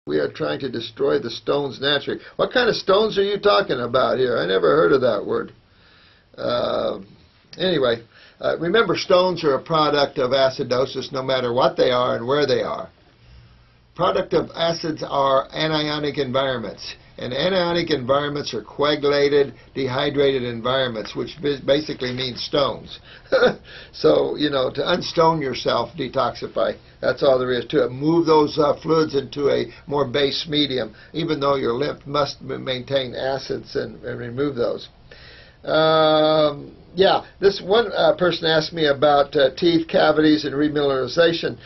We are trying to destroy the stones naturally. What kind of stones are you talking about here? I never heard of that word. Uh, anyway, remember, stones are a product of acidosis no matter what they are and where they are. Product of acids are anionic environments. And anionic environments are coagulated, dehydrated environments, which basically means stones. So, you know, to unstone yourself, detoxify. That's all there is to it. Move those fluids into a more base medium, even though your lymph must maintain acids and remove those. Yeah, this one person asked me about teeth cavities and remineralization.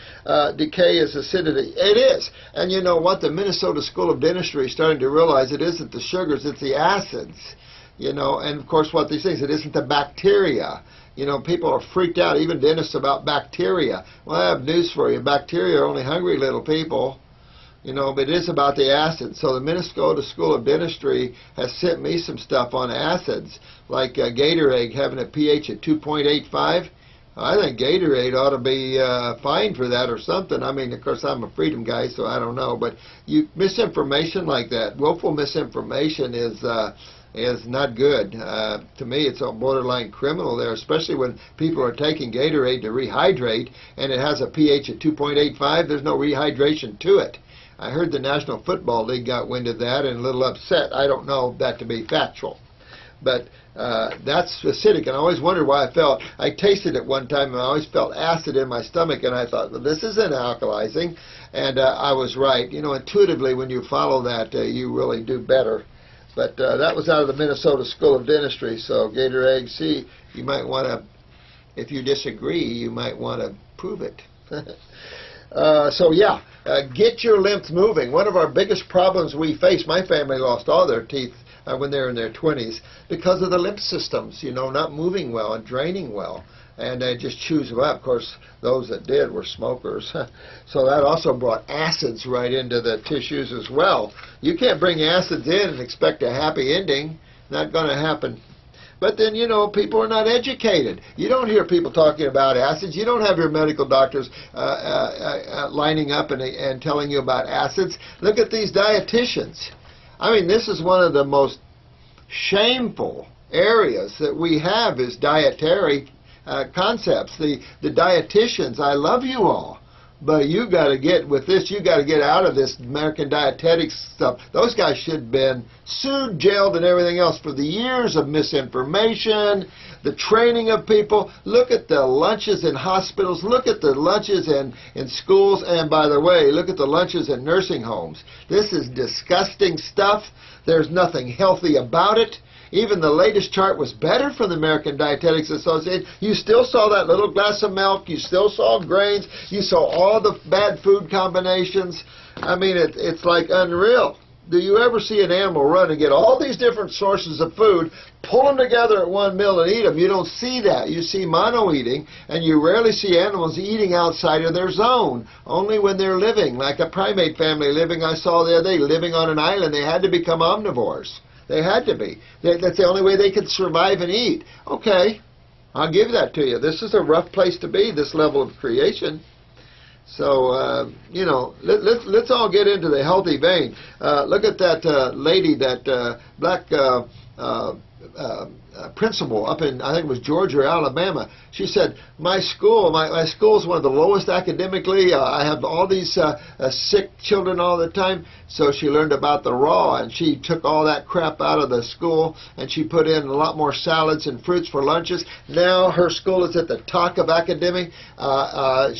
Decay is acidity. It is. And you know what? The Minnesota School of Dentistry is starting to realize it isn't the sugars, it's the acids. You know, and of course what these things, it isn't the bacteria. You know, people are freaked out, even dentists, about bacteria. Well, I have news for you. Bacteria are only hungry little people. You know, but it is about the acids. So the Minnesota School of Dentistry has sent me some stuff on acids, like Gatorade having a pH at 2.85. I think Gatorade ought to be fined for that or something. I mean, of course, I'm a freedom guy, so I don't know. But misinformation like that, willful misinformation is not good. To me, it's a borderline criminal there, especially when people are taking Gatorade to rehydrate, and it has a pH at 2.85. There's no rehydration to it. I heard the National Football League got wind of that and a little upset. I don't know that to be factual. But that's acidic, and I always wondered why I tasted it one time, and I always felt acid in my stomach, and I thought, well, this isn't alkalizing, and I was right. You know, intuitively, when you follow that, you really do better. But that was out of the Minnesota School of Dentistry, so Gatorade, see, you might want to, if you disagree, you might want to prove it. So yeah, get your lymph moving. One of our biggest problems we face, my family lost all their teeth when they were in their 20s because of the lymph systems, you know, not moving well and draining well. And they just chews them up. Of course, those that did were smokers. So that also brought acids right into the tissues as well. You can't bring acids in and expect a happy ending. Not going to happen. But then, you know, people are not educated. You don't hear people talking about acids. You don't have your medical doctors lining up and telling you about acids. Look at these dietitians. I mean, this is one of the most shameful areas that we have is dietary concepts. The dietitians, I love you all. But you got to get with this. You got to get out of this American dietetics stuff. Those guys should have been sued, jailed, and everything else for the years of misinformation, the training of people. Look at the lunches in hospitals. Look at the lunches in schools. And by the way, look at the lunches in nursing homes. This is disgusting stuff. There's nothing healthy about it. Even the latest chart was better from the American Dietetics Association. You still saw that little glass of milk. You still saw grains. You saw all the bad food combinations. I mean, it's like unreal. Do you ever see an animal run and get all these different sources of food, pull them together at one meal and eat them? You don't see that. You see mono-eating, and you rarely see animals eating outside of their zone, only when they're living, like a primate family living I saw the other day, living on an island. They had to become omnivores. They had to be. That's the only way they could survive and eat. Okay, I'll give that to you. This is a rough place to be, this level of creation. So, you know, let's all get into the healthy vein. Look at that lady, that black principal up in, I think it was Georgia or Alabama. She said, my school is one of the lowest academically. I have all these sick children all the time. So she learned about the raw, and she took all that crap out of the school, and she put in a lot more salads and fruits for lunches. Now her school is at the top of academic. The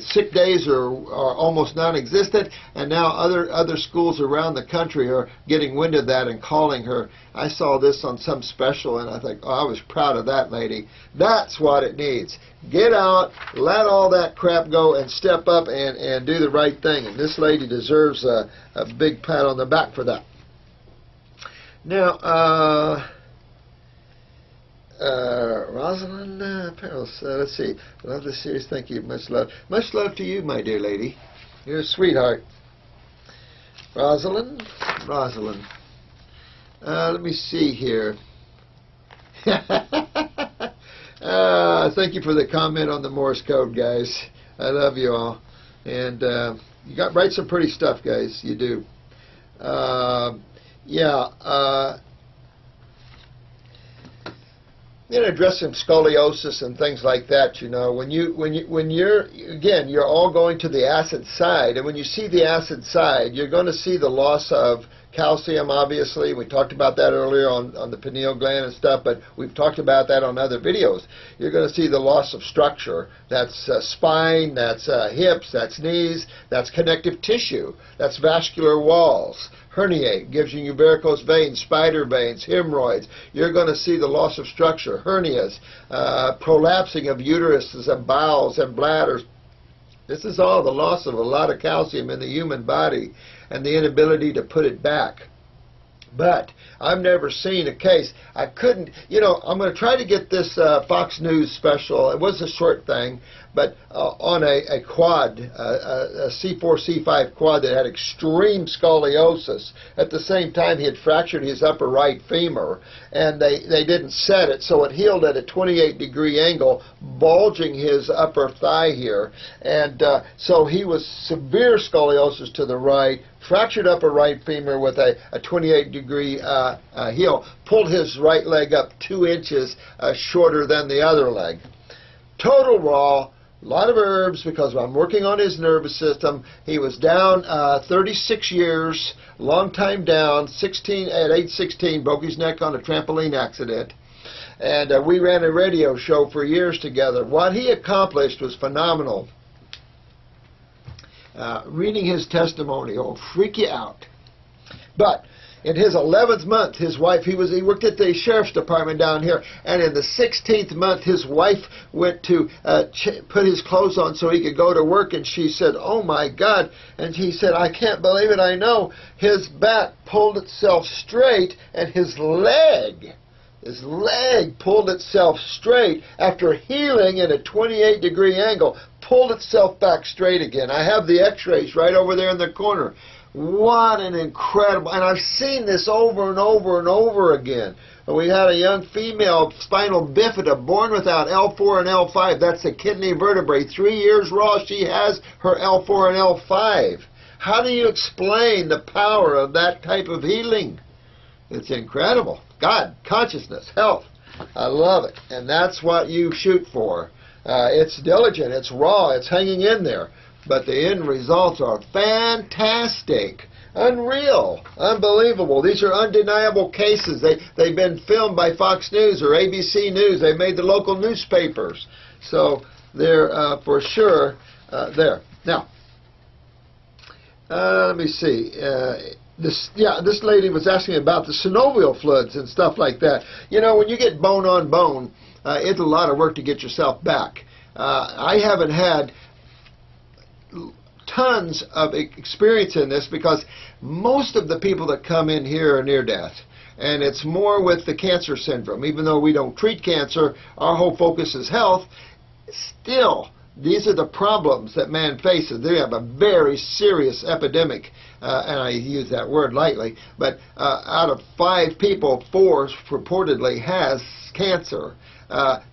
sick days are almost non-existent, and now other schools around the country are getting wind of that and calling her. I saw this on some special, and I think, oh, I was proud of that lady. That's what it needs. Get out, let all that crap go, and step up and do the right thing. And this lady deserves a big pat on the back for that. Now, Rosalind Perils, let's see. Love the series. Thank you. Much love. Much love to you, my dear lady. You're a sweetheart. Rosalind. Let me see here. Thank you for the comment on the Morse code, guys. I love you all. And You got write some pretty stuff, guys. You do. Yeah. Address some scoliosis and things like that. When you're all going to the acid side, and when you see the acid side, you're going to see the loss of calcium. Obviously, we talked about that earlier on the pineal gland and stuff, but we've talked about that on other videos. You're going to see the loss of structure. That's spine, that's hips, that's knees, that's connective tissue, that's vascular walls. Herniate, gives you varicose veins, spider veins, hemorrhoids. You're going to see the loss of structure, hernias, prolapsing of uteruses and bowels and bladders. This is all the loss of a lot of calcium in the human body and the inability to put it back. But I've never seen a case. I couldn't, I'm going to try to get this Fox News special. It was a short thing, but on a quad, a C4, C5 quad that had extreme scoliosis. At the same time, he had fractured his upper right femur, and they didn't set it, so it healed at a 28-degree angle, bulging his upper thigh here. And so he was severe scoliosis to the right, fractured upper right femur with a 28-degree heel, pulled his right leg up 2 inches shorter than the other leg. Total raw, a lot of herbs because I'm working on his nervous system. He was down 36 years, long time down, at age 16, broke his neck on a trampoline accident. And we ran a radio show for years together. What he accomplished was phenomenal. Reading his testimony will freak you out. But in his 11th month, his wife, he worked at the sheriff's department down here, and in the 16th month, his wife went to put his clothes on so he could go to work, and she said, "Oh my God," and he said, "I can't believe it, I know." His back pulled itself straight, and his leg pulled itself straight after healing at a 28-degree angle, pulled itself back straight again. I have the x-rays right over there in the corner. What an incredible, and I've seen this over and over and over again. We had a young female spinal bifida born without L4 and L5. That's the kidney vertebrae. 3 years raw, she has her L4 and L5. How do you explain the power of that type of healing? It's incredible. God, consciousness, health. I love it. And that's what you shoot for. It's diligent, it's raw, it's hanging in there. But the end results are fantastic, unreal, unbelievable. These are undeniable cases. They've been filmed by Fox News or ABC News. They made the local newspapers. So they're for sure there. Now, let me see. This lady was asking about the synovial fluids and stuff like that. When you get bone on bone, it's a lot of work to get yourself back. I haven't had tons of experience in this because most of the people that come in here are near death. And it's more with the cancer syndrome. Even though we don't treat cancer, our whole focus is health. Still, these are the problems that man faces. They have a very serious epidemic, and I use that word lightly, but out of 5 people, 4 purportedly has cancer.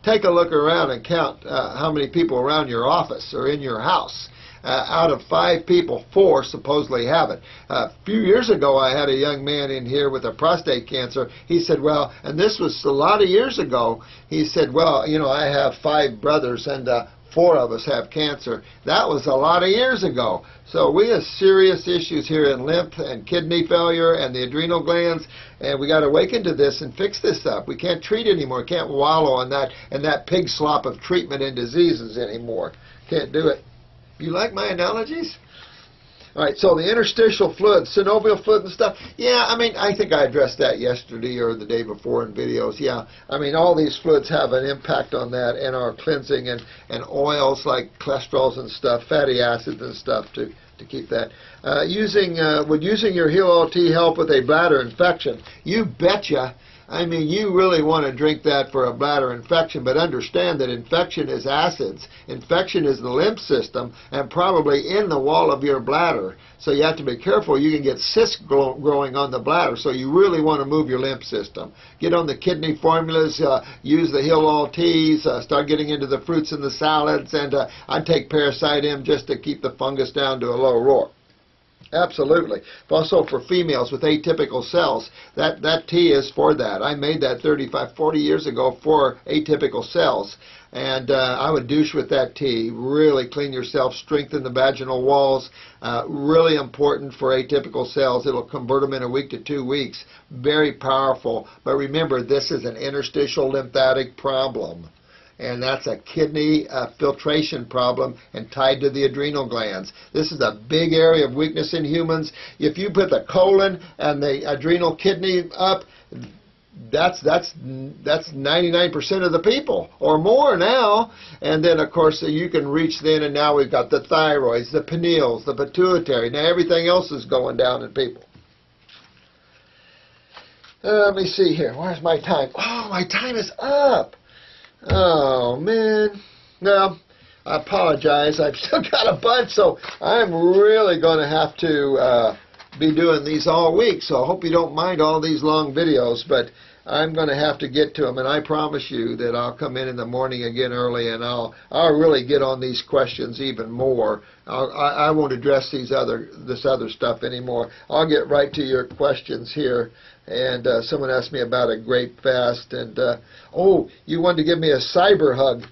Take a look around and count how many people around your office or in your house. Out of 5 people, 4 supposedly have it. A few years ago, I had a young man in here with a prostate cancer. He said, well, and this was a lot of years ago, he said, well, I have 5 brothers and 4 of us have cancer. That was a lot of years ago. So we have serious issues here in lymph and kidney failure and the adrenal glands, and we got to awaken to this and fix this up. We can't treat anymore. Can't wallow in that pig slop of treatment and diseases anymore. Can't do it. You like my analogies? All right, so the interstitial fluid, synovial fluid and stuff, yeah, I think I addressed that yesterday or the day before in videos. Yeah, all these fluids have an impact on that and our cleansing and oils like cholesterols and stuff, fatty acids and stuff to keep that. Would using your Heal OT help with a bladder infection? You betcha. I mean, you really want to drink that for a bladder infection, but understand that infection is acids. Infection is the lymph system and probably in the wall of your bladder. So you have to be careful. You can get cysts growing on the bladder, so you really want to move your lymph system. Get on the kidney formulas, use the Heal All teas, start getting into the fruits and the salads, and I take Parasite M just to keep the fungus down to a low roar. Absolutely. Also for females with atypical cells, that tea is for that. I made that 35, 40 years ago for atypical cells. And I would douche with that tea. Really clean yourself, strengthen the vaginal walls. Really important for atypical cells. It'll convert them in a week to 2 weeks. Very powerful. But remember, this is an interstitial lymphatic problem. And that's a kidney filtration problem and tied to the adrenal glands. This is a big area of weakness in humans. If you put the colon and the adrenal kidney up, that's 99% of the people or more now. And then, of course, you can reach then, and now we've got the thyroids, the pineals, the pituitary. Now everything else is going down in people. Let me see here. Where's my time? Oh, my time is up. Oh, man. Well, I apologize. I've still got a bunch, so I'm really going to have to be doing these all week. So I hope you don't mind all these long videos, but I'm going to have to get to them. And I promise you that I'll come in the morning again early, and I'll really get on these questions even more. I won't address this other stuff anymore. I'll get right to your questions here. And someone asked me about a grape fast, and oh, you wanted to give me a cyber hug.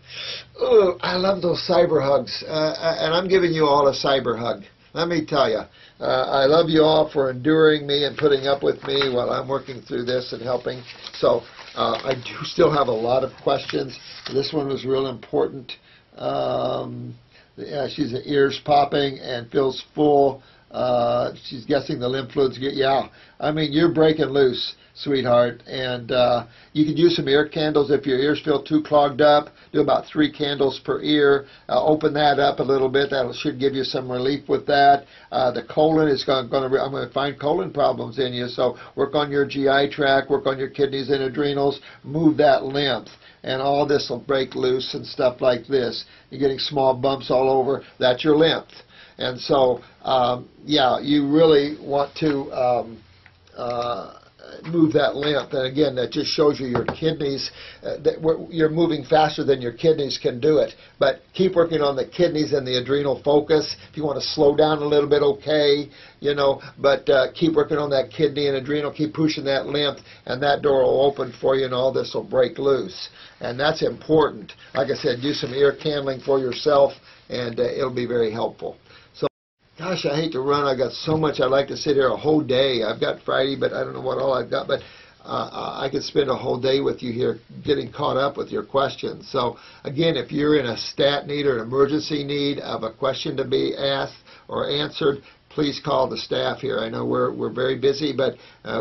Oh, I love those cyber hugs, and I'm giving you all a cyber hug. Let me tell you, I love you all for enduring me and putting up with me while I'm working through this and helping. So I do still have a lot of questions. This one was real important. Yeah, she's ears popping and feels full. She's guessing the lymph fluids. Yeah, I mean, you're breaking loose, sweetheart. And you could use some ear candles if your ears feel too clogged up. Do about 3 candles per ear. Open that up a little bit. That should give you some relief with that. The colon is I'm going to find colon problems in you. So work on your GI tract, work on your kidneys and adrenals, move that lymph. And all this will break loose and stuff like this. You're getting small bumps all over. That's your lymph. And so, yeah, you really want to move that lymph. And again, that just shows you your kidneys, you're moving faster than your kidneys can do it. But keep working on the kidneys and the adrenal focus. If you want to slow down a little bit, okay, you know, but keep working on that kidney and adrenal. Keep pushing that lymph, and that door will open for you, and all this will break loose. And that's important. Like I said, do some ear candling for yourself, and it'll be very helpful. Gosh, I hate to run. I've got so much. I'd like to sit here a whole day. I've got Friday, but I don't know what all I've got. But I could spend a whole day with you here getting caught up with your questions. So, again, if you're in a stat need or an emergency need of a question to be asked or answered, please call the staff here. I know we're very busy, but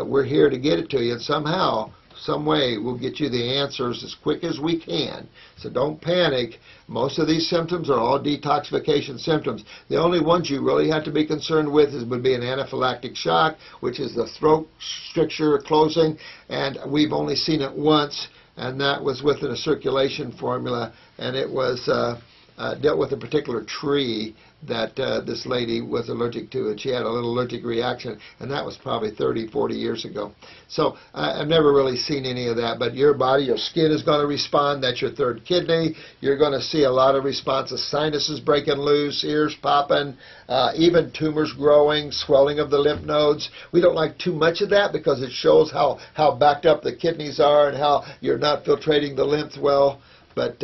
we're here to get it to you. And somehow, some way, we'll get you the answers as quick as we can. So don't panic. Most of these symptoms are all detoxification symptoms. The only ones you really have to be concerned with would be an anaphylactic shock, which is the throat stricture closing, and we've only seen it once, and that was within a circulation formula, and it was dealt with a particular tree that this lady was allergic to, and she had a little allergic reaction, and that was probably 30, 40 years ago. So I've never really seen any of that, but your body, your skin is going to respond. That's your third kidney. You're going to see a lot of responses, sinuses breaking loose, ears popping, even tumors growing, swelling of the lymph nodes. We don't like too much of that because it shows how backed up the kidneys are and how you're not filtrating the lymph well, but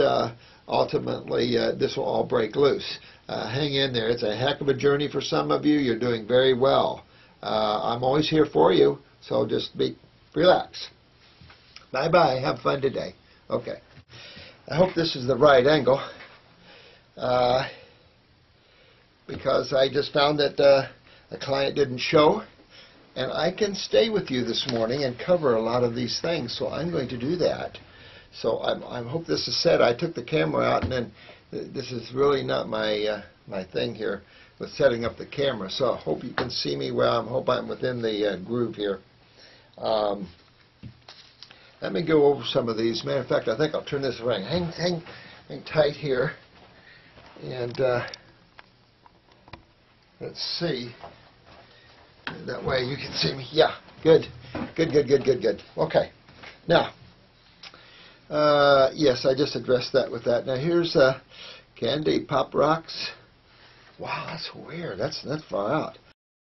ultimately this will all break loose. Hang in there. It's a heck of a journey for some of you. You're doing very well. I'm always here for you, so just relax. Bye-bye. Have fun today. Okay. I hope this is the right angle because I just found that a client didn't show, and I can stay with you this morning and cover a lot of these things, so I'm going to do that. So I hope this is set. I took the camera out, and then this is really not my my thing here with setting up the camera. So I hope you can see me well. I hope I'm within the groove here. Let me go over some of these. Matter of fact, I think I'll turn this around. Hang tight here. And let's see. That way you can see me. Yeah, good. Good. Okay. Now, yes, I just addressed that with that. Now here's candy, pop rocks. Wow, that's weird. That's far out.